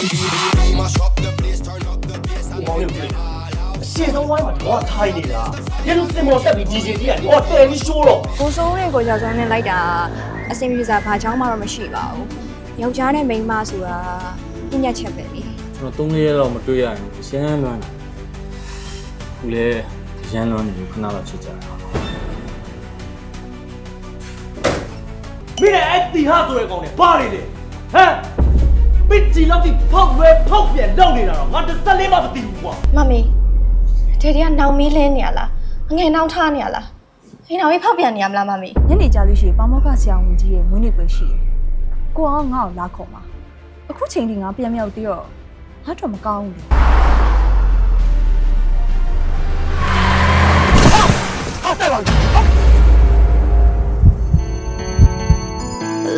ရှေ့ဆုံးဝိုင်းမှာတော့ထိုင်နေတာညလူစင်မော်တက်ပြီး DJ ကြီးကတော့တယ်ပြီးရှိုးတော့ ကိုစိုးတွေကိုယောက်ျားနဲ့လိုက်တာအဆင်ပြေစားဘာကြောင်းမှတော့မရှိပါဘူးယောက်ျားနဲ့မိန်းမဆိုတာပြညတ်ချက်ပဲလေ ကျွန်တော်3-4ရက်လောက်မတွေ့ရရင်ရှမ်းလွမ်းတယ်ခုလေရမ်းလွမ်းနေလို့ခဏတော့ချစ်ကြတာ မင်းနဲ့အဲ့တီဟာဆိုတဲ့ကောင်နဲ့ဘာနေလဲဟမ်ပစ်ကြီးလောက်ပြီးဖောက်လွဲဖောက်ပြန်လောက်နေတာတော့ငါတစ်သက်လေးမှမသိဘူးကွာ မမီဒေဒီကနောင်မီးလင်းနေရလားငယ်နှောင်းထားနေရလားအိမ်တော်ကြီးဖောက်ပြန်နေရမလားမမီ ညနေကြလို့ရှိရင်ပေါမောက္ခဆရာဝန်ကြီးရဲ့မွေးနေ့ပွဲရှိတယ်။ကိုအောင်ငါ့ကိုလာခေါ်မှာ။အခုချိန်ထိငါပြန်မြောက်သေးတော့ငါတော့မကောင်းဘူးလေ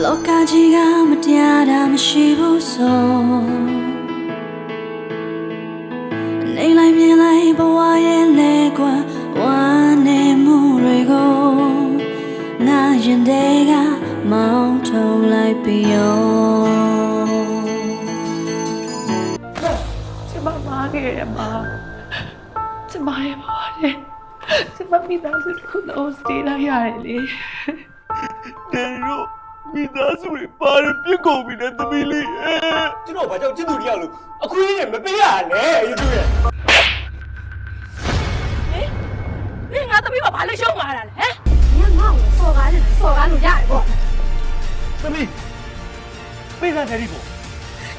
လောကကြီးကမတရားတာမရှိဘူးဆိုနေလိုက်မြင်လိုက်ဘဝရဲ့လေကွာဝမ်းနေမှုတွေကိုငါရင်တွေကမောင်းထုံလိုက်ပြီးရော ကျမမားခဲ့ရမှာကျမရဲ့ဘဝနဲ့ကျမမိသားစုတစ်ခုလုံးစတေးလိုက်ရတယ်လေ တယ်တို့မိသားစုတွေပါတယ်ပြစ်ကုန်ပြီနဲ့သမီးလေးကျွန်တော်ဘာကြောင့်ချစ်သူတယောက်လို့အခွင့်အရေးမပေးရနဲ့ယူသူရဲ့ 你俺都没把把那小马了，哎，你看我说完了ရတယ်ပေါ့ သမီးပေးစမ်းတယ်ဒီကို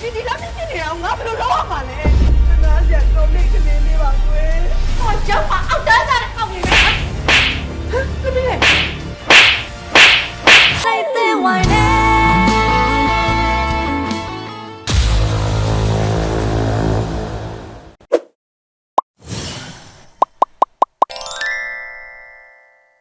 你那边你让我不能老嘛嘞？那些搞那个你吧对，我讲话熬蛋蛋的熬你们，对不对？ စိတ်သေးဝိုင်းနေ